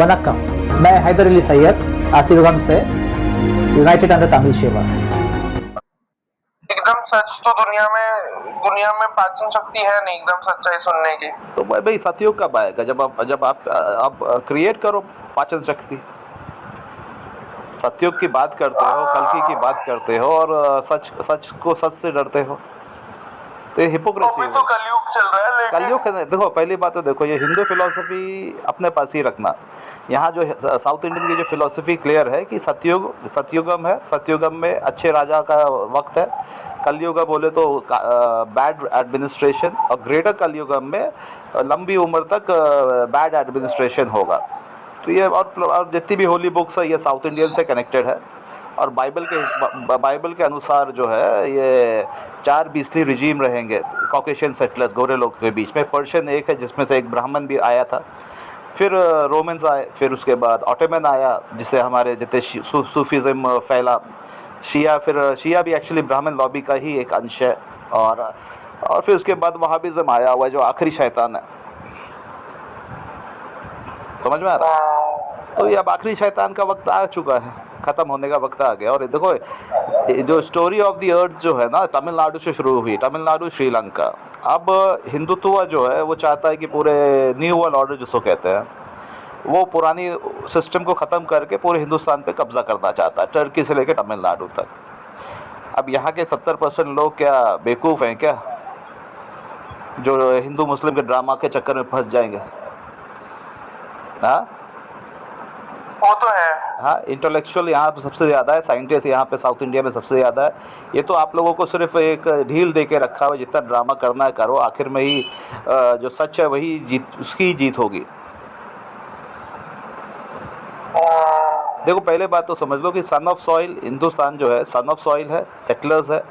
वनक्कम, मैं हैदर अली सैयद आशीर्वाद से यूनाइटेड अंडर तमिल सेवा। एकदम सच तो दुनिया में पाचन शक्ति है नहीं एकदम सच्चाई सुनने की। तो भाई सतयुग कब आएगा? जब आप क्रिएट करो पाचन शक्ति। सतयुग की बात करते हो, कल्कि की बात करते हो और सच से डरते हो, तो हिपोक्रेसी है। तो कलयुग चल रहा है लेकिन कलयुग देखो, पहली बात तो देखो, ये हिंदू फिलॉसफी अपने पास ही रखना। यहाँ जो साउथ इंडियन की जो फिलॉसफी क्लियर है कि सतयुगम है, सतयुगम में अच्छे राजा का वक्त है। कलयुग बोले तो बैड एडमिनिस्ट्रेशन, और ग्रेटर कलयुगम में लंबी उम्र तक बैड एडमिनिस्ट्रेशन होगा। तो ये और जितनी भी होली बुक्स है ये साउथ इंडियन से कनेक्टेड है। और बाइबल के अनुसार जो है ये 4 बीसली रिजीम रहेंगे कॉकेशियन सेटलर्स, गोरे लोग के बीच में। पर्शियन एक है जिसमें से एक ब्राह्मण भी आया था, फिर रोमन्स आए, फिर उसके बाद ऑटोमन आया जिससे हमारे जितने सूफीज़म फैला, फिर शिया भी एक्चुअली ब्राह्मण लॉबी का ही एक अंश है। और फिर उसके बाद वहाबिज़म आया हुआ जो आखिरी शैतान है। समझ में आ रहा है? तो ये अब आखिरी शैतान का वक्त आ चुका है, ख़त्म होने का वक्त आ गया। और देखो जो स्टोरी ऑफ द अर्थ जो है ना, तमिलनाडु से शुरू हुई, तमिलनाडु श्रीलंका। अब हिंदुत्व जो है वो चाहता है कि पूरे न्यू वर्ल्ड ऑर्डर जिसको कहते हैं, वो पुरानी सिस्टम को ख़त्म करके पूरे हिंदुस्तान पे कब्जा करना चाहता है, टर्की से लेकर तमिलनाडु तक। अब यहाँ के 70% लोग क्या बेवकूफ़ हैं क्या, जो हिंदू मुस्लिम के ड्रामा के चक्कर में फंस जाएंगे? हाँ, वो तो है। हाँ, इंटेलेक्चुअल यहाँ पे सबसे ज़्यादा है, साइंटिस्ट यहाँ पे साउथ इंडिया में सबसे ज़्यादा है। ये तो आप लोगों को सिर्फ एक ढील दे के रखा हुआ, जितना ड्रामा करना है करो, आखिर में ही जो सच है वही जीत, उसकी ही जीत होगी। देखो पहले बात तो समझ लो कि सन ऑफ सॉइल हिंदुस्तान जो है, सन ऑफ सॉइल है, सेटलर्स है,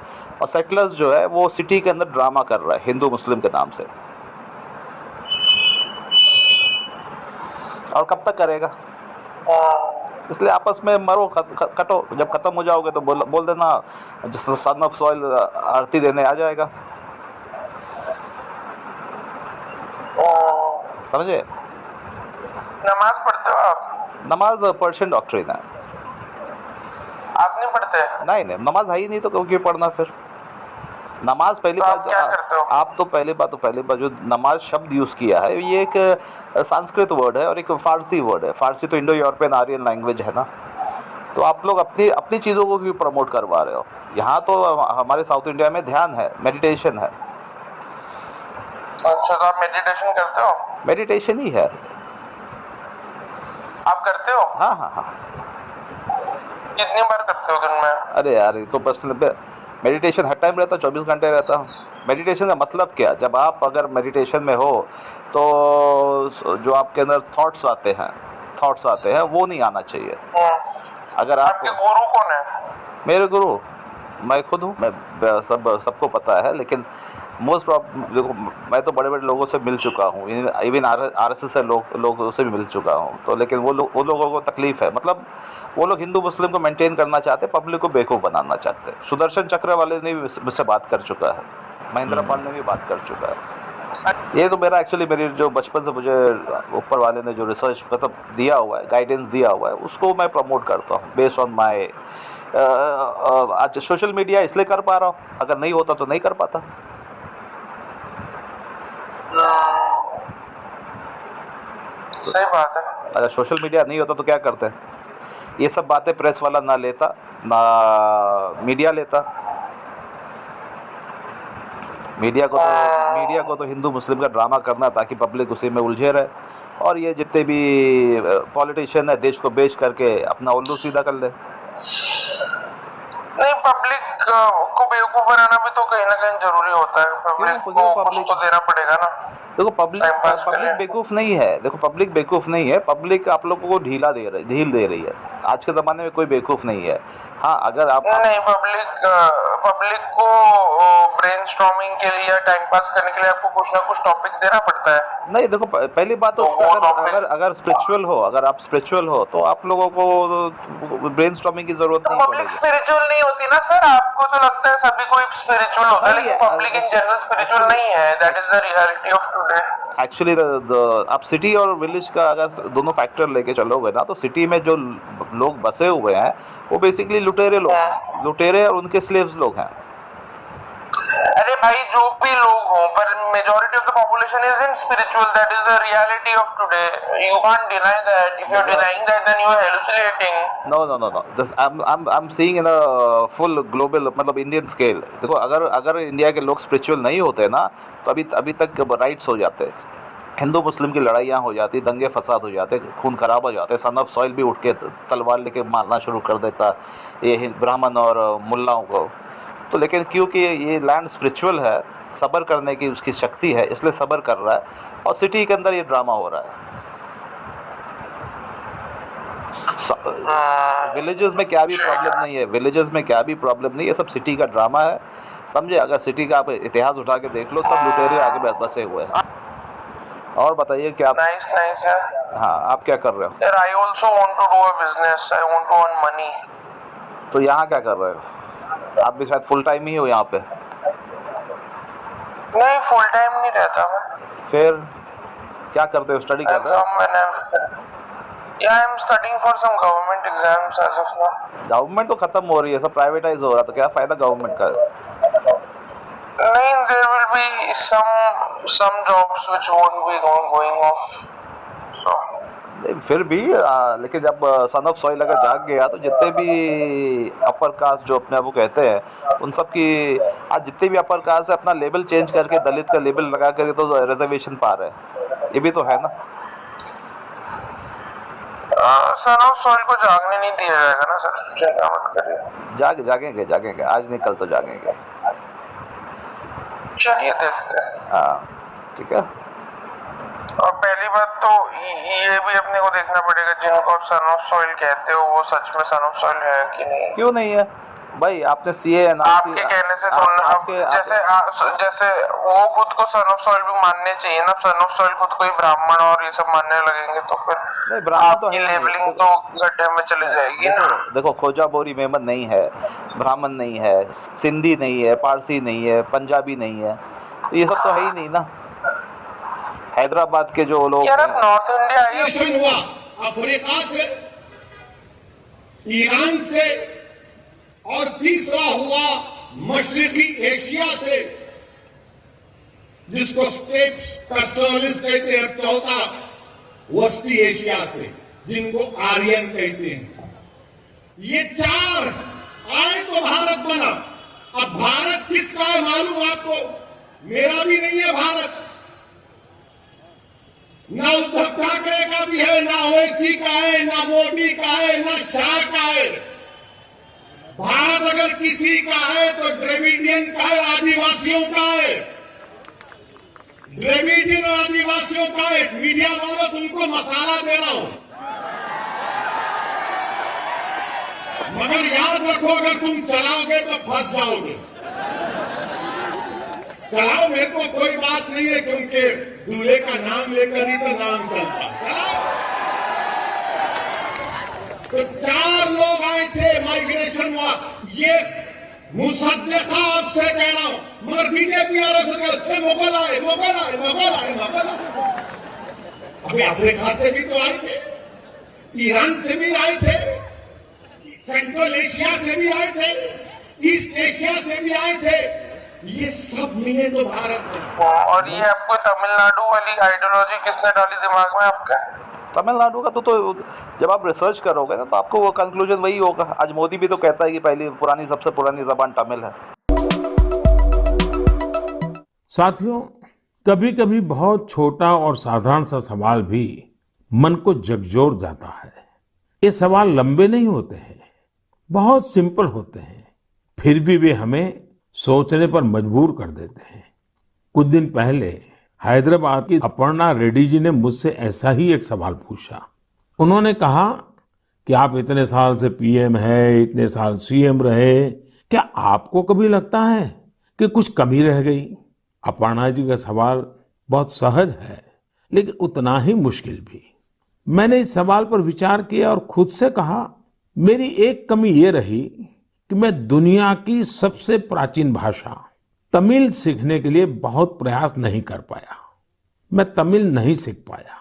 और सेटलर्स जो है वो सिटी के अंदर ड्रामा कर रहा है हिंदू मुस्लिम के नाम से। और कब तक करेगा? इसलिए आपस में मरो, कटो। जब खत्म हो जाओगे तो बोल देना सन ऑफ सॉइल आरती देने आ जाएगा। समझे? नमाज पढ़ते हो आप? नमाज पर्शियन डॉक्ट्रिन है। आप नहीं पढ़ते? नहीं, नमाज है ही नहीं तो क्यों पढ़ना फिर? नमाज पहली बात क्या करते हो? आप तो पहली बात जो नमाज शब्द यूज़ किया है ये एक संस्कृत वर्ड है और एक फारसी वर्ड है। फारसी तो इंडो यूरोपियन आर्यन लैंग्वेज है ना। तो आप लोग अपनी चीज़ों को क्यों प्रमोट करवा रहे हो? यहाँ तो हमारे साउथ इंडिया में ध्यान है, मेडिटेशन है। अच्छा, तो आप मेडिटेशन करते हो? मेडिटेशन ही है। आप करते हो? हाँ। कितनी बार करते हो दिन में? अरे यार ये तो बस मेडिटेशन हर टाइम रहता, 24 घंटे रहता हूँ। मेडिटेशन का मतलब क्या? जब आप अगर मेडिटेशन में हो तो जो आपके अंदर थॉट्स आते हैं वो नहीं आना चाहिए। अगर आपके गुरु कौन है? मेरे गुरु मैं खुद हूँ। मैं सबको पता है, लेकिन देखो मैं तो बड़े लोगों से मिल चुका हूँ, इवन आरएसएस से लोगों से भी मिल चुका हूँ। तो लेकिन वो लोगों को तकलीफ है, मतलब वो लोग हिंदू मुस्लिम को मेंटेन करना चाहते, पब्लिक को बेवकूफ़ बनाना चाहते। सुदर्शन चक्र वाले ने भी मुझसे बात कर चुका है, महेंद्र पाल ने भी बात कर चुका है। ये तो मेरी जो बचपन से मुझे ऊपर वाले ने जो रिसर्च मतलब दिया हुआ है, गाइडेंस दिया हुआ है, उसको मैं प्रमोट करता हूँ बेस्ड ऑन माई। आज सोशल मीडिया इसलिए कर पा रहा हूँ, अगर नहीं होता तो नहीं कर पाता। सही बात है। अगर सोशल मीडिया नहीं होता तो क्या करते हैं? ये सब बातें प्रेस वाला ना लेता, ना मीडिया लेता। मीडिया को तो हिंदू मुस्लिम का ड्रामा करना ताकि पब्लिक उसी में उलझे रहे, और ये जितने भी पॉलिटिशियन है देश को बेच करके अपना उल्लू सीधा कर ले। नहीं, पब्लिक को बेवकूफ बनाना भी तो कहीं ना कहीं जरूरी होता है। पब्लिक को कुछ तो देना पड़ेगा ना। देखो पब्लिक बेवकूफ़ नहीं है। पब्लिक बेवकूफ़ नहीं है, पब्लिक आप लोगों को ढील दे रही है। आज के ज़माने में कोई बेवकूफ़ नहीं है। हाँ, अगर आप नहीं, पब्लिक को ब्रेनस्टॉर्मिंग के लिए या टाइम पास करने के लिए आपको कुछ ना कुछ टॉपिक देना पड़ता है। नहीं, देखो पहली बात तो अगर स्पिरिचुअल हो, अगर आप स्पिरिचुअल हो तो आप लोगों को ब्रेनस्टॉर्मिंग की जरूरत नहीं पड़ेगी। पब्लिक स्पिरिचुअल नहीं होती ना सर, आपको आपको तो लगता है सभी कोई स्पिरिचुअल होता है, लेकिन पब्लिक इन जनरल स्पिरिचुअल नहीं है. That is the reality of today. Actually आप सिटी और विलेज का अगर दोनों फैक्टर लेके चलोगे ना, तो सिटी में जो लोग बसे हुए हैं वो बेसिकली लुटेरे लोग, लुटेरे और उनके स्लेव्स लोग हैं. अरे भाई जो भी लोग हों, पर majority of the population is in spiritual. That is the reality of today. You can't deny that. If you are denying that then you are hallucinating. No. This I'm seeing in a full global, मतलब Indian scale. देखो, अगर India के लोग spiritual नहीं होते ना, तो अभी तक राइट्स हो जाते, हिंदू मुस्लिम की लड़ाइयाँ हो जाती, दंगे फसाद हो जाते, खून खराब हो जाते, सन ऑफ सॉइल भी उठ के तलवार लेके मारना शुरू कर देता ये ब्राह्मण और मुल्लाओं को. तो लेकिन क्योंकि ये लैंड स्पिरिचुअल है, सब्र करने की उसकी शक्ति है, इसलिए सब्र कर रहा है. और सिटी के अंदर ये ड्रामा हो रहा है. विलेजेस में क्या भी प्रॉब्लम नहीं है, विलेजेस में क्या भी प्रॉब्लम नहीं है, सब सिटी का ड्रामा है, समझे. अगर सिटी का आप इतिहास उठा के देख लो, सब लुटेरे आगे बसे हुए हैं. और बताइए क्या नाइस यार. हाँ, आप क्या कर रहे हो? यार I also want to do a business. I want to earn money. तो यहाँ क्या कर रहे हो? आप भी शायद फुल टाइम ही हो यहाँ पे. नहीं, फुल टाइम नहीं रहता मैं. फिर क्या करते हो? स्टडी कर रहे हो? Yeah, I am studying for some government exams as of now. Government तो खत्म हो रही है, सब प्राइवेटाइज हो रहा, तो क्या फायदा गवर्नमेंट का? नहीं, there will be some jobs which won't be going off. So. नहीं, फिर भी लेकिन जब सन ऑफ सॉइल अगर जाग गया, तो जितने भी अपर कास्ट जो अपने आप को कहते हैं, उन सब की आज जितने भी अपर कास्ट है, अपना लेबल चेंज करके दलित का लेबल लगा करके तो रिजर्वेशन पा रहे हैं. ये भी तो है ना. सन ऑफ सॉइल को जागने नहीं दिया जाएगा ना सर. चिंता मत करिए. जागेंगे आज नहीं कल तो जागेंगे. चलिए देखते हैं. हाँ, ठीक है. और पहली बात तो ये भी अपने को देखना पड़ेगा, जिनको आप सन ऑफ सॉइल कहते हो वो सच में सन ऑफ सॉइल है कि नहीं. क्यों नहीं है भाई? आपने सीए आपके कहने से जैसे वो खुद को सन ऑफ सॉइल भी मानने चाहिए ना. सन ऑफ सॉइल खुद को ही ब्राह्मण और ये सब मानने लगेंगे तो फिर नहीं, ब्राह्मण तो आपकी है लेबलिंग तो गड्ढे में चली जाएगी ना. देखो, खोजा बोरी मेमन नहीं है, ब्राह्मण नहीं है, सिंधी नहीं है, पारसी नहीं है, पंजाबी नहीं है, ये सब तो है ही नहीं ना. हैदराबाद के जो लोग यार नॉर्थ इंडिया हुआ अफ्रीका से, ईरान से, और तीसरा हुआ मशरकी एशिया से, जिसको स्टेप्स पैस्टोरलिस्ट कहते हैं. चौथा वस्ती एशिया से, जिनको आर्यन कहते हैं. ये चार आए तो भारत बना. अब भारत किसका है मालूम आपको? मेरा भी नहीं है भारत, ना उद्धव ठाकरे का भी है, ना ओवैसी का है, ना मोदी का है, ना शाह का है. भारत अगर किसी का है तो द्रविडियन का है, आदिवासियों का है. द्रविडियन और आदिवासियों का है. मीडिया वालों तुमको मसाला दे रहा हूं, मगर याद रखो, अगर तुम चलाओगे तो फंस जाओगे. चलाओ, मेरे को कोई बात नहीं है, क्योंकि दूल्हे का नाम लेकर ही तो नाम चलता. चलाओ. तो चार लोग आए थे, माइग्रेशन हुआ. ये मुसद्दिका आपसे कह रहा हूं, मगर बीजेपी मुगल आए. अभी अफ्रीका से भी तो आए थे, ईरान से भी आए थे, सेंट्रल एशिया से भी आए थे, ईस्ट एशिया से भी आए थे. ये सब मिले तो भारत में. और ये आपको तमिलनाडु वाली आइडियोलॉजी किसने डाली दिमाग में आपके? तमिलनाडु का तो जब आप रिसर्च करोगे ना, तो आपको वो कंक्लूजन वही होगा. आज मोदी भी तो कहता है कि पहली सबसे पुरानी जबान तमिल है. साथियों, कभी कभी बहुत छोटा और साधारण सा सवाल भी मन को झकझोर जाता है. ये सवाल लंबे नहीं होते हैं, बहुत सिंपल होते हैं, फिर भी वे हमें सोचने पर मजबूर कर देते हैं. कुछ दिन पहले हैदराबाद की अपर्णा रेड्डी जी ने मुझसे ऐसा ही एक सवाल पूछा. उन्होंने कहा कि आप इतने साल से पीएम है, इतने साल सीएम रहे, क्या आपको कभी लगता है कि कुछ कमी रह गई? अपर्णा जी का सवाल बहुत सहज है, लेकिन उतना ही मुश्किल भी. मैंने इस सवाल पर विचार किया और खुद से कहा, मेरी एक कमी ये रही कि मैं दुनिया की सबसे प्राचीन भाषा तमिल सीखने के लिए बहुत प्रयास नहीं कर पाया। मैं तमिल नहीं सीख पाया।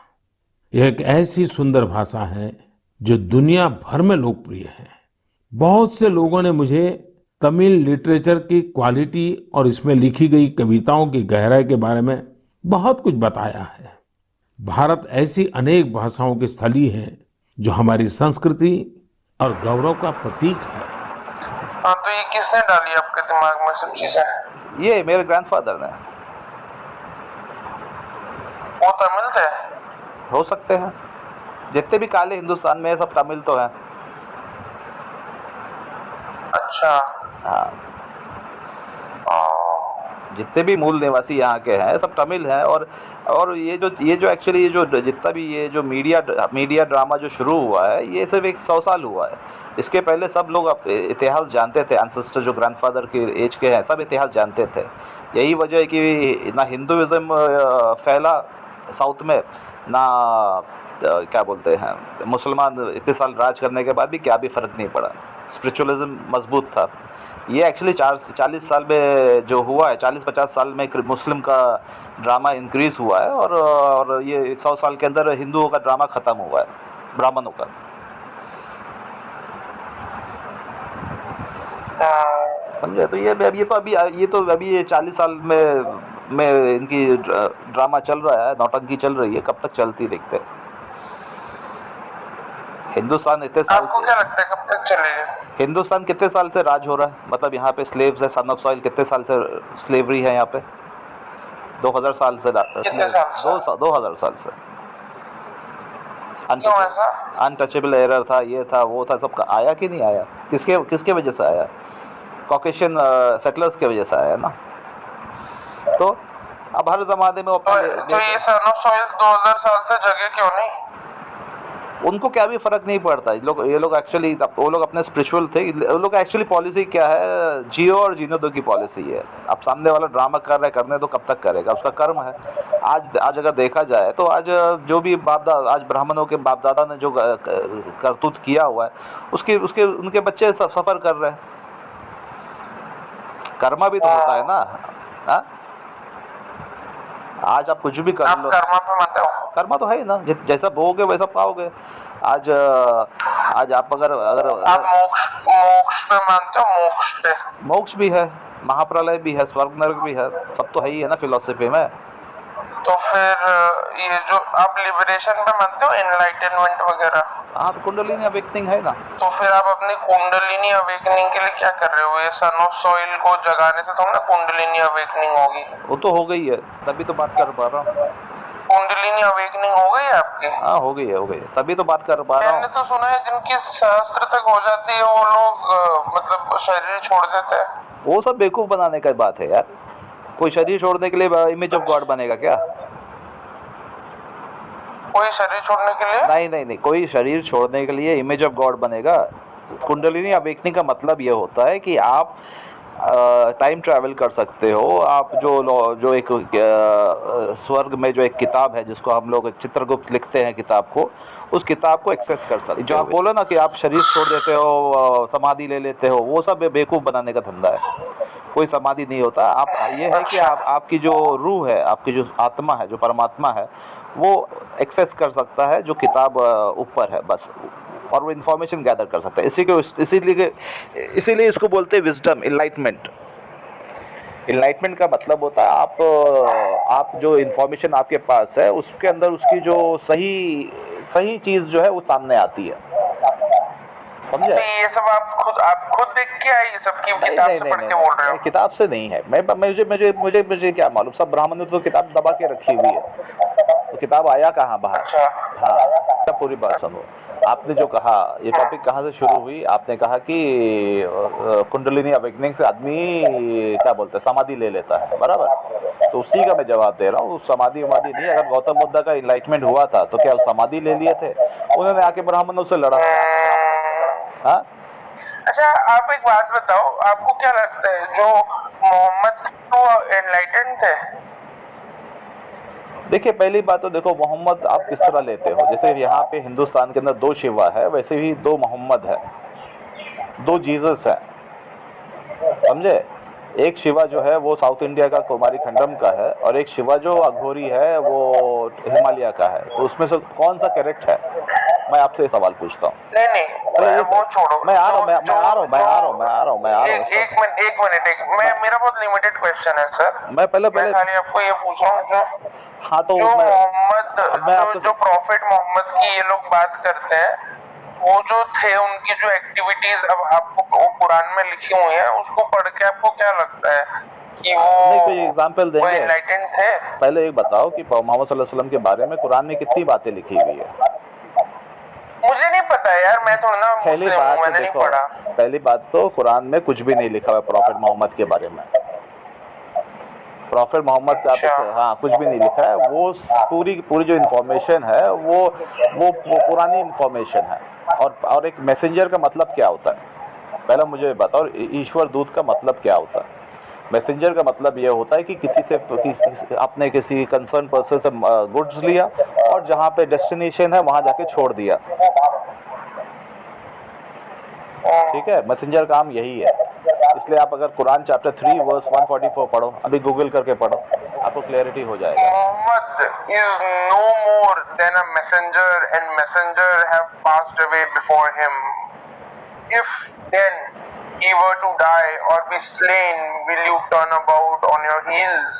यह एक ऐसी सुंदर भाषा है जो दुनिया भर में लोकप्रिय है। बहुत से लोगों ने मुझे तमिल लिटरेचर की क्वालिटी और इसमें लिखी गई कविताओं की गहराई के बारे में बहुत कुछ बताया है। भारत ऐसी अनेक भाषाओं की स्थली है जो हमारी संस्कृति और गौरव का प्रतीक है। हाँ, तो ये किसने डाली आपके दिमाग में सब चीजें? ये मेरे ग्रैंडफादर ने। वो तमिल थे? हो सकते हैं, जितने भी काले हिंदुस्तान में है सब तमिल तो हैं। अच्छा। हाँ, जितने भी मूल निवासी यहाँ के हैं सब तमिल हैं। और ये जो एक्चुअली ये जो जितना भी ये जो मीडिया ड्रामा जो शुरू हुआ है ये सिर्फ 100 साल हुआ है। इसके पहले सब लोग इतिहास जानते थे। एंसेस्टर जो ग्रैंडफादर के एज के हैं सब इतिहास जानते थे। यही वजह है कि ना हिंदुइज्म फैला साउथ में, ना क्या बोलते हैं मुसलमान इतने साल राज करने के बाद भी क्या भी फ़र्क नहीं पड़ा। स्पिरिचुअलिज्म मजबूत था। ये एक्चुअली 40 साल में जो हुआ है, 40-50 साल में मुस्लिम का ड्रामा इंक्रीज हुआ है और ये 100 साल के अंदर हिंदुओं का ड्रामा ख़त्म हुआ है, ब्राह्मणों का। समझे? तो ये 40 साल में इनकी ड्रामा चल रहा है, नौटंकी चल रही है। कब तक चलती देखते हैं। हिंदुस्तान इतने साल, आपको क्या लगता है कब तक चलेगा? हिंदुस्तान कितने साल से राज हो रहा है? मतलब यहाँ पे स्लेव्स है, सन ऑफ सॉइल कितने साल से स्लेवरी है यहाँ पे? 2000 साल से। कितने साल से? 2000 साल से। क्यों ऐसा? अनटचेबल एरर था, ये था वो था, सबका आया कि नहीं आया? किसके वजह से आया? कॉकेशियन सेटलर्स की वजह से आया ना। तो अब हर जमाने में तो ये सन ऑफ सॉइल 2000 साल से जगह क्यों नहीं? उनको क्या भी फर्क नहीं पड़ता। ये लोग एक्चुअली वो लोग अपने स्पिरिचुअल थे। वो लोग एक्चुअली पॉलिसी क्या है, जियो और जीनो दो की पॉलिसी है। अब सामने वाला ड्रामा कर रहा है, करने तो कब तक करेगा, उसका कर्म है। आज अगर देखा जाए तो आज जो भी आज ब्राह्मणों के बाप दादा ने जो करतूत किया हुआ है उसके उनके बच्चे सफर कर रहे हैं। कर्मा भी तो होता है ना। हा? आज आप कुछ भी कर लो, कर्मा पे मानते हो? कर्मा तो है ही ना, जैसा बोओगे वैसा पाओगे। आज आप अगर आप मोक्ष पे मानते हो? मोक्ष पे? मोक्ष भी है, महाप्रलय भी है, स्वर्ग नरक भी है, सब तो है ही है ना फिलॉसफी में। तो फिर ये जो आप लिबरेशन पे मानते हो, एनलाइटनमेंट वगैरह? हाँ, तो कुंडलिनी अवेकनिंग है ना। तो फिर आप अपनी कुंडलिनी अवेकनिंग के लिए क्या कर रहे हो? ये सन ऑफ सॉइल को जगाने से थोड़ा ना कुंडलिनी अवेकनिंग होगी। वो तो हो गई है, तभी तो बात कर पा रहा हूँ। कुंडलिनी अवेकनिंग हो गई आपकी? हाँ, हो गई है, तभी तो बात कर पा रहा हूँ। मैंने तो सुना है जिनकी सहस्त्र तक हो जाती है वो लोग मतलब शरीर छोड़ देते हैं। वो सब बेवकूफ बनाने का बात है यार। कोई शरीर छोड़ने के लिए इमेज ऑफ गॉड बनेगा क्या? कोई शरीर छोड़ने के लिए? नहीं, कोई शरीर छोड़ने के लिए इमेज ऑफ गॉड बनेगा। कुंडलिनी अवेकनिंग का मतलब ये होता है कि आप टाइम ट्रैवल कर सकते हो। आप जो एक स्वर्ग में जो एक किताब है जिसको हम लोग चित्रगुप्त लिखते हैं किताब को, उस किताब को एक्सेस कर सकते हो। जो आप बोलो ना कि आप शरीर छोड़ देते हो, समाधि ले लेते हो, वो सब बेवकूफ़ बनाने का धंधा है। कोई समाधि नहीं होता। आप ये है कि आपकी जो रूह है, आपकी जो आत्मा है, जो परमात्मा है, वो एक्सेस कर सकता है जो किताब ऊपर है बस, और वो इन्फॉर्मेशन गैदर कर सकता है। इसीलिए इसको बोलते हैं विजडम, इनलाइटमेंट। इनलाइटमेंट का मतलब होता है आप जो इन्फॉर्मेशन आपके पास है उसके अंदर उसकी जो सही चीज़ जो है वो सामने आती है। समझे? ये सब आप खुद देख के आए, ये सब की किताब से पढ़ के बोल रहे हो? किताब से नहीं है। मुझे क्या मालूम। सब ब्राह्मण ने तो किताब दबा के रखी हुई है, तो किताब आया कहाँ बाहर? अच्छा। हाँ, पूरी बात सुनो। आपने जो कहा, ये टॉपिक कहाँ से शुरू हुई? आपने कहा कि कुंडलिनी अवेकनिंग से आदमी क्या बोलते हैं, समाधि ले लेता है, बराबर? तो उसी का मैं जवाब दे रहा हूँ। समाधि नहीं। अगर गौतम बुद्ध का इनलाइटमेंट हुआ था तो क्या समाधि ले लिए थे? उन्होंने आके ब्राह्मणों से लड़ा। हाँ? अच्छा, आप एक बात बताओ, आपको क्या लगता है जो मोहम्मद तो एनलाइटेंड थे? देखिए, पहली बात तो देखो, मोहम्मद आप किस तरह लेते हो। जैसे यहाँ पे हिंदुस्तान के अंदर 2 शिवा है, वैसे ही 2 मोहम्मद है, 2 जीसस है। समझे? एक शिवा जो है वो साउथ इंडिया का कुमारी खंडम का है, और एक शिवा जो अघोरी है वो हिमालय का है। तो उसमें से कौन सा करेक्ट है? मैं आपसे सवाल पूछता हूँ। नहीं अरे ये वो छोड़ो, मैं आ रहा हूँ। एक मिनट मेरा बहुत लिमिटेड क्वेश्चन है सर। मैं पहले मैं खाली आपको ये पूछ रहा हूँ, हाँ तो जो मैं जो प्रॉफिट मोहम्मद की ये लोग बात करते हैं, वो जो थे उनकी जो एक्टिविटीज अब आपको वो कुरान में लिखी हुई है, उसको पढ़ के आपको क्या लगता है कि नहीं, कोई वो एग्जाम्पल देंगे? एनलाइटेंड थे? पहले एक बताओ कि मोहम्मद सल्लल्लाहु अलैहि वसल्लम के बारे में कुरान में कितनी बातें लिखी हुई है? मुझे नहीं पता यार, मैं थोड़ा ना मुस्लिम हूँ, मैंने नहीं पढ़ा। पहली बात तो कुरान में कुछ भी नहीं लिखा हुआ प्रॉफिट मोहम्मद के बारे में। प्रॉफिट मोहम्मद का हाँ कुछ भी नहीं लिखा है। वो पूरी जो इन्फॉर्मेशन है वो पुरानी इन्फॉर्मेशन है। और एक मैसेंजर का मतलब क्या होता है? पहले मुझे बताओ, ईश्वर दूत का मतलब क्या होता है? मैसेंजर का मतलब ये होता है कि आपने किसी कंसर्न पर्सन से गुड्स लिया और जहाँ पे डेस्टिनेशन है वहाँ जाके छोड़ दिया। ठीक है, मैसेंजर का काम यही है। इसलिए आप अगर कुरान चैप्टर 3 वर्स 144 पढ़ो, अभी गूगल करके पढ़ो, आपको क्लैरिटी हो जाएगा। Mohammad is no more than a messenger and messenger have passed away before him. If then he were to die or be slain, will you turn about on your heels?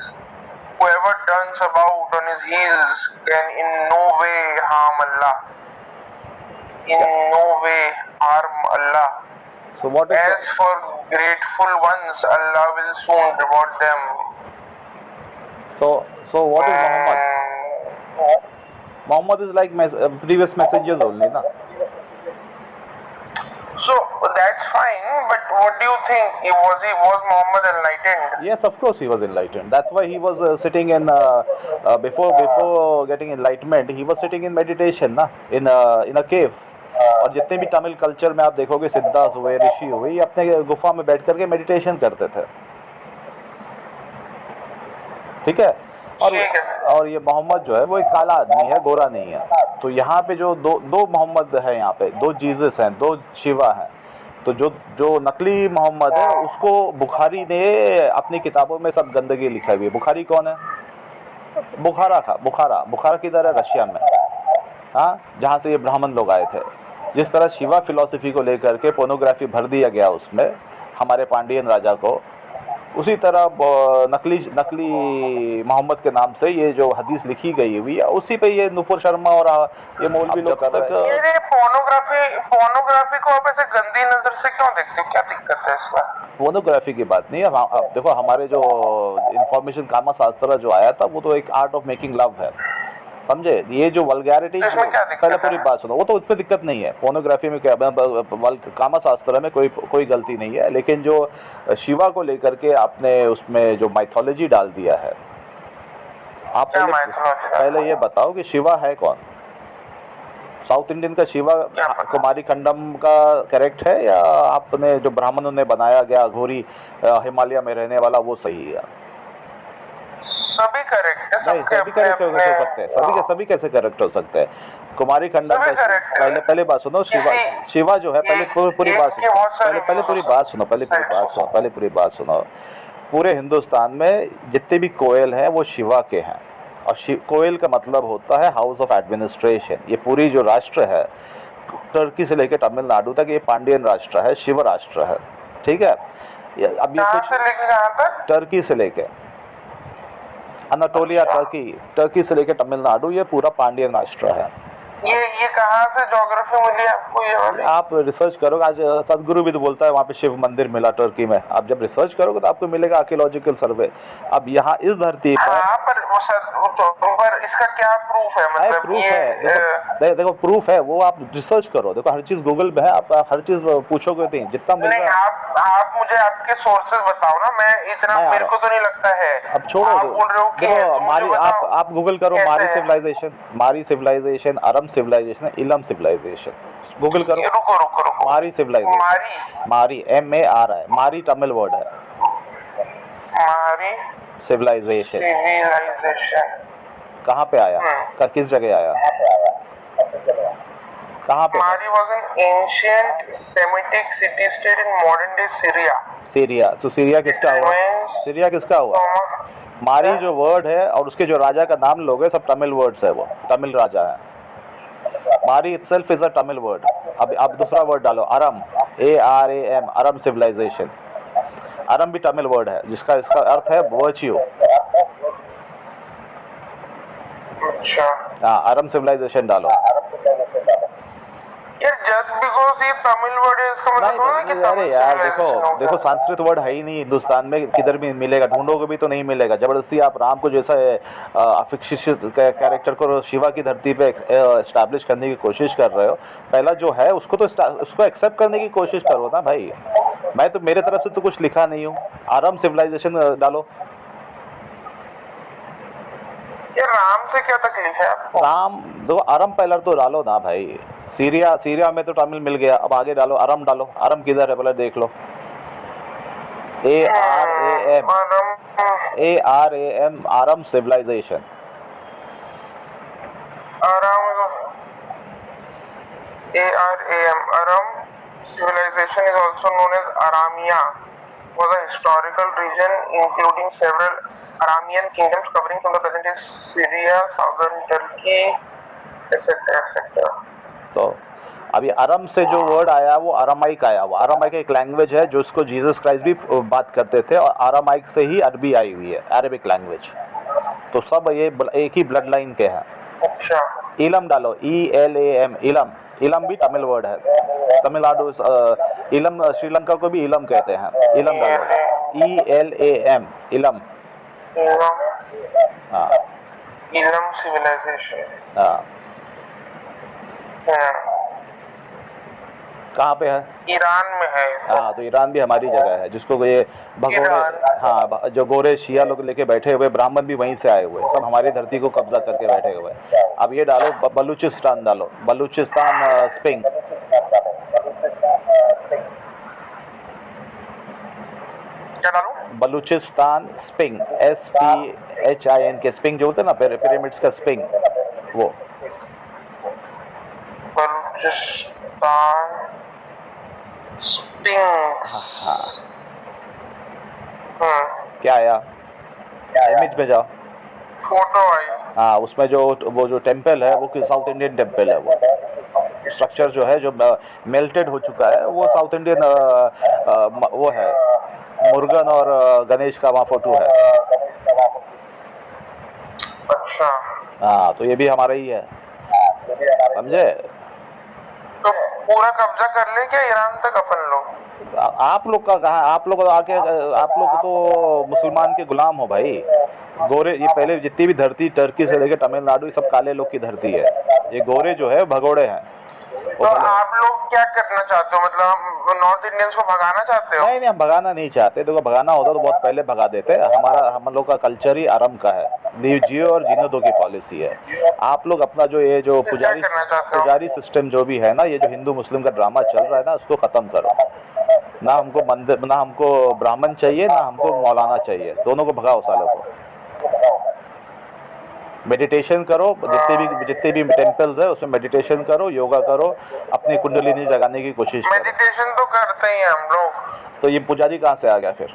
Whoever turns about on his heels can in no way harm Allah. In no way harm Allah. So what is As for grateful ones, Allah will soon reward them. So what is Muhammad? Muhammad is like previous messengers only, na? So that's fine, but what do you think? Was Muhammad enlightened? Yes, of course he was enlightened. That's why he was sitting in before getting enlightenment, he was sitting in meditation, na, in a cave. और जितने भी Tamil culture में आप देखोगे, सिद्धास हुए, ऋषि हुए, ये अपने गुफा में बैठ करके मेडिटेशन करते थे। ठीक है? और ये मोहम्मद जो है वो एक काला आदमी है, गोरा नहीं है। तो यहाँ पे जो दो मोहम्मद है, यहाँ पे दो जीसस हैं, दो शिवा हैं। तो जो नकली मोहम्मद है उसको बुखारी ने अपनी किताबों में सब गंदगी लिखा हुई है। बुखारी कौन है? बुखारा किधर है? रशिया में, हाँ, जहाँ से ये ब्राह्मण लोग आए थे। जिस तरह शिवा फिलॉसफी को लेकर के पोर्नोग्राफी भर दिया गया उसमें हमारे पांडियन राजा को, उसी तरह नकली मोहम्मद के नाम से ये जो हदीस लिखी गई हुई है, उसी पे ये नुपुर शर्मा और ये मौलवी लोग कर रहे हैं। ये पोर्नोग्राफी को आप ऐसे गंदी नजर से क्यों देखते हो? क्या दिक्कत है इसमें? पोर्नोग्राफी की बात नहीं है। अब देखो, हमारे जो इंफॉर्मेशन कामा शास्त्र जो आया था वो तो एक आर्ट ऑफ मेकिंग लव है, समझे? ये जो वल्गैरिटी, पहले पूरी बात सुनो। वो तो उसमें दिक्कत नहीं है, पोर्नोग्राफी में क्या, कामा शास्त्र में कोई गलती नहीं है। लेकिन जो शिवा को लेकर के आपने उसमें जो माइथोलॉजी डाल दिया है, आप पहले ये बताओ कि शिवा है कौन? साउथ इंडियन का शिवा कुमारी खंडम का करेक्ट है, या आपने जो ब्राह्मणों ने बनाया गया अघोरी हिमालय में रहने वाला वो सही है? सभी करेक्ट है। नहीं, सभी करेक्ट हो सकते हैं। सभी कैसे करेक्ट हो सकते हैं? कुमारी खंडम का पहले बात सुनो। शिवा जो है, पहले पूरी बात सुनो। पूरे हिंदुस्तान में जितने भी कोयल हैं वो शिवा के हैं। और कोयल का मतलब होता है हाउस ऑफ एडमिनिस्ट्रेशन। ये पूरी जो राष्ट्र है, टर्की से लेकर तमिलनाडु तक, ये पांडियन राष्ट्र है, शिव राष्ट्र है। ठीक है? अब ये टर्की से लेके अनाटोलिया, टर्की से लेकर तमिलनाडु, ये पूरा पांडियन राष्ट्र है। ये कहाँ से ज्योग्राफी मिली आपको? ये आप रिसर्च करोगे, आज सदगुरु भी तो बोलता है वहाँ पे शिव मंदिर मिला टर्की में। आप जब रिसर्च करोगे तो आपको मिलेगा आर्कियोलॉजिकल सर्वे। अब यहाँ इस धरती पर इसका क्या प्रूफ है? मतलब प्रूफ है, देखो प्रूफ है, वो आप रिसर्च करो। देखो हर चीज गूगल पे है, आप हर चीज पूछोगे तो जितना मिल रहा है। आप मुझे आपके सोर्सेज बताओ ना, मैं इतना मेरे को तो नहीं लगता है। अब छोड़ो, देखो आप गूगल करो मारी सिविलाइजेशन, अरम सिविलाइजेशन, इलम सिविलाइजेशन, गूगल करो। रुको मारी सिविलाइजेशन, मारी MARI, मारी तमिल वर्ड है। मारी सिविलाइजेशन कहाँ पे आया? किस जगह आया? कहाँ पे है? Mari was an ancient Semitic city-state in modern-day Syria. Syria. तो सीरिया किसका हुआ? Influenced सीरिया किसका हुआ? from मारी जो वर्ड है और उसके जो राजा का नाम लोगे सब तमिल वर्ड्स है, वो तमिल राजा है। मारी itself is a Tamil word. अब दूसरा वर्ड डालो, अरम, ARAM, अरम सिविलाइजेशन। अरम भी तमिल वर्ड है जिसका इसका अर्थ है वर्च्यू। अच्छा हाँ, अरम सिविलाइजेशन डालो। यार, just because ये तमिल वर्ड है इसका मतलब थोड़ा है कि नहीं, अरे तमिल यार civilization होगा। देखो संस्कृत वर्ड है ही नहीं हिंदुस्तान में, किधर भी मिलेगा, ढूंढोगे भी तो नहीं मिलेगा। जबरदस्ती आप राम को जैसा अफिक्षित कैरेक्टर को शिवा की धरती पे एस्टैब्लिश करने की कोशिश कर रहे हो। पहला जो है उसको तो उसको एक्सेप्ट करने की कोशिश करो ना भाई। मैं तो मेरे तरफ से तो कुछ लिखा नहीं हूँ। आरम सिविलाइजेशन डालो। ये राम से क्या तकलीफ है आपको? राम दो, अरम पहला तो डालो ना भाई। सीरिया में तो तमिल मिल गया, अब आगे डालो, अरम डालो। अरम किधर है पहले देख लो। ARAM, Aram civilisation. Aram civilization is also known as Aramia, was a historical region including several Aramean kingdoms covering from the present day Syria, southern Turkey, etc. etc. तो अभी अरम से जो वर्ड आया वो अरामाइक आया। वो अरामाइक एक language है जो उसको जीसस क्राइस्ट भी बात करते थे, और अरामाइक से ही अरबी आई हुई है, अरेबिक लैंग्वेज। तो सब ये एक ही ब्लड लाइन के हैं। अच्छा, इलम डालो, ELAM, इलम। इलम भी तमिल वर्ड है। तमिलनाडु, इलम, श्रीलंका को भी इलम कहते हैं। इलम डालो, ELAM, इलम। हाँ Elam civilization. हाँ, कहाँ पे है? ईरान में है। हाँ, तो ईरान भी हमारी जगह है, जिसको ये भगोड़े, ईरान। हाँ, जो गोरे शिया लोग लेके बैठे हुए, ब्राह्मण भी वहीं से आए हुए, सब हमारी धरती को कब्जा करके बैठे हुए। अब ये डालो, बलूचिस्तान डालो, बलूचिस्तान स्पिंग। क्या डालूं? बलूचिस्तान स्पिंग, SPHIN के स्पिंग जो होते हैं ना, पिरामिड्स का स्पिंग, वो। बलूचिस्तान स्पिंग्स। क्या आया? इमेज में जाओ। फोटो आई। हाँ, उसमें जो वो जो टेम्पल है वो साउथ इंडियन टेम्पल है। वो स्ट्रक्चर जो है जो मेल्टेड हो चुका है, वो साउथ इंडियन वो है, मुर्गन और गणेश का वहाँ फोटो है। अच्छा, हाँ, तो ये भी हमारा ही है, समझे? तो पूरा कब्जा कर ले क्या ईरान तक अपन लोग? आप लोग का कहाँ? आप लोग आके, आप लोग तो मुसलमान के गुलाम हो भाई। गोरे, ये पहले जितनी भी धरती टर्की से लेके तमिलनाडु, ये सब काले लोग की धरती है। ये गोरे जो है भगोड़े हैं। तो आप लोग क्या करना चाहते हो? मतलब नॉर्थ इंडियंस को भगाना चाहते हो? नहीं, हम भगाना नहीं चाहते। देखो, भगाना होता तो बहुत पहले भगा देते। हम लोग का कल्चर ही आरम का है, जियो और जीनो दो की पॉलिसी है। आप लोग अपना जो ये जो पुजारी सिस्टम जो भी है ना, ये जो हिंदू मुस्लिम का ड्रामा चल रहा है ना, उसको खत्म करो। ना हमको मंदिर, ना हमको ब्राह्मण चाहिए, ना हमको मौलाना चाहिए, दोनों को भगाओ सालों को। मेडिटेशन करो, जितने भी टेम्पल्स है उसमें मेडिटेशन करो, योगा करो, अपनी कुंडलिनी जगाने की कोशिश करो। मेडिटेशन तो करते ही हम लोग। तो ये पुजारी कहाँ से आ गया फिर?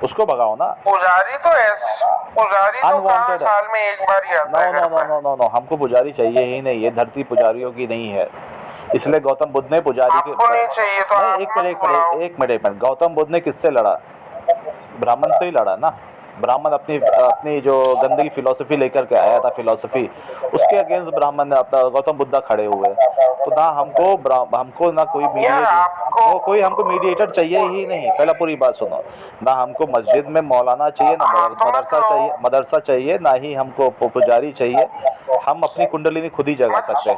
उसको भगाओ ना। पुजारी तो कहाँ साल में एक बार ही आता है घर पे। नो, हमको पुजारी चाहिए ही नहीं। ये धरती पुजारियों की नहीं है, इसलिए गौतम बुद्ध ने पुजारी के आपको नहीं चाहिए तो आप एक मिनट, गौतम बुद्ध ने किससे लड़ा? ब्राह्मण से ही लड़ा ना। ब्राह्मण अपनी जो गंदगी फिलॉसफी लेकर के आया था, फिलॉसफी, उसके अगेंस्ट ब्राह्मण ने अपना गौतम बुद्ध खड़े हुए। तो ना हमको ना कोई हमको मीडिएटर चाहिए ही नहीं। पहला पूरी बात सुनो, ना हमको मस्जिद में मौलाना चाहिए, ना मदरसा चाहिए, ना ही हमको पुजारी चाहिए। हम अपनी कुंडलिनी खुद ही जगा सकते हैं।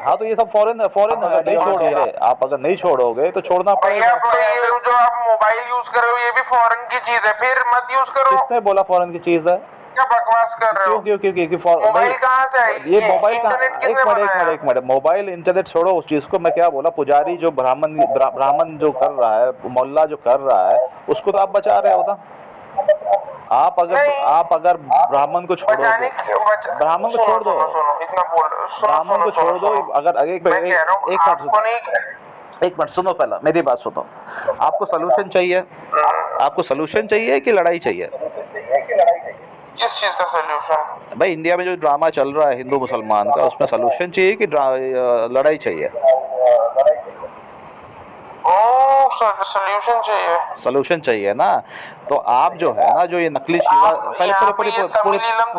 हाँ, तो ये सब फॉरेन नहीं छोड़ोगे आप। अगर नहीं छोड़ोगे तो छोड़ना पड़ेगा। ये जो आप मोबाइल यूज कर रहे हो ये भी फॉरेन की चीज है, फिर मत यूज करो। किसने बोला फॉरेन की चीज है? क्या बकवास कर रहे हो? क्यों मोबाइल कहाँ से आई? ये मोबाइल इंटरनेट किसने बनाया? एक मिनट, मोबाइल इंटरनेट छोड़ो उस चीज को। मैं क्या बोला, पुजारी जो ब्राह्मण जो कर रहा है, मोल्ला जो कर रहा है, उसको तो आप बचा रहे हो ना। आप अगर ब्राह्मण को छोड़ोगे, बचाने ब्राह्मण को छोड़ दो, सुनो इतना बोल ब्राह्मण को छोड़ दो। अगर एक मैं कह रहा हूँ आपको नहीं एक मिनट सुनो, पहला मेरी बात सुनो। आपको सोल्यूशन चाहिए, आपको सोल्यूशन चाहिए कि लड़ाई चाहिए? किस चीज का सोल्यूशन? भाई इंडिया में जो ड्रामा चल रहा है हिंदू मुसलमान का, उसमें सोल्यूशन चाहिए कि लड़ाई चाहिए? सोल्यूशन चाहिए। सोल्यूशन चाहिए ना। तो आप जो है ना, जो ये नकली शिवा, पहले आप ये जो तमिलीलम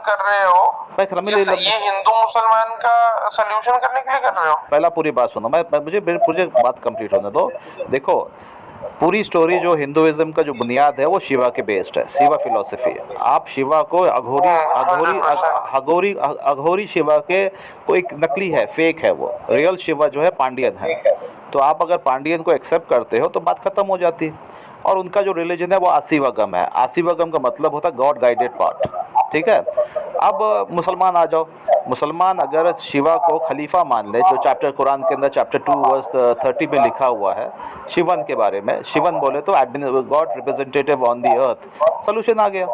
कर रहे हो, ये हिंदू मुसलमान का सोल्यूशन करने के लिए कर रहे हो? पहला पूरी बात सुनो, मुझे बात कंप्लीट होने दो। देखो, पूरी स्टोरी जो हिंदुइज्म का जो बुनियाद है वो शिवा के बेस्ड है, शिवा फिलॉसफी है। आप शिवा को अघोरी शिवा के को एक नकली है, फेक है। वो रियल शिवा जो है पांडियन है। तो आप अगर पांडियन को एक्सेप्ट करते हो तो बात खत्म हो जाती है। और उनका जो रिलीजन है वो आसीवागम है। आसीवागम का मतलब होता है गॉड गाइडेड पाथ, ठीक है। अब मुसलमान आ जाओ। मुसलमान अगर शिवा को खलीफा मान ले, जो चैप्टर कुरान के अंदर चैप्टर 2 वर्स 30 में लिखा हुआ है शिवन के बारे में, शिवन बोले तो god representative on the earth, solution आ गया।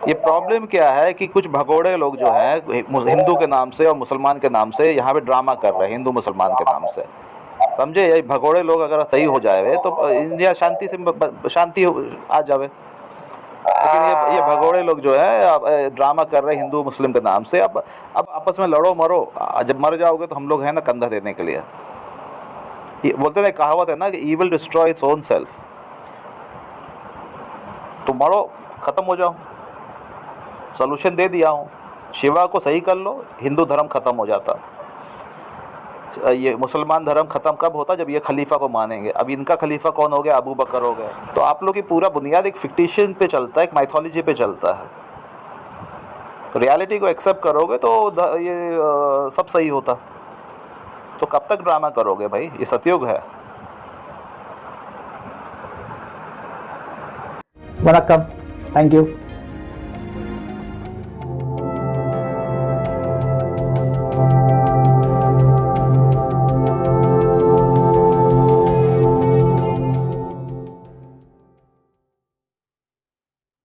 ये प्रॉब्लम क्या है कि कुछ भगोड़े लोग जो हैं हिंदू के नाम से और मुसलमान के नाम से यहाँ पे ड्रामा कर रहे हैं, हिंदू मुसलमान के नाम से, समझे? ये भगोड़े लोग अगर सही हो जाए तो इंडिया शांति आ जावे। लेकिन ये भगोड़े लोग जो है ड्रामा कर रहे हैं हिंदू मुस्लिम के नाम से। अब आपस में लड़ो मरो, जब मर जाओगे तो हम लोग हैं ना कंधा देने के लिए। ये बोलते हैं, कहावत है ना कि evil destroy its own self. तो मरो, खत्म हो जाओ। सोल्यूशन दे दिया हूँ, शिवा को सही कर लो, हिंदू धर्म खत्म हो जाता। ये मुसलमान धर्म खत्म कब होता? जब ये खलीफा को मानेंगे। अब इनका खलीफा कौन हो गया? अबू बकर हो गया। तो आप लोग की पूरा बुनियाद एक फिक्टिशन पे चलता है, एक माइथोलॉजी पे चलता है। रियलिटी को एक्सेप्ट करोगे तो ये सब सही होता। तो कब तक ड्रामा करोगे भाई? ये सतयुग है। Vanakkam, thank you.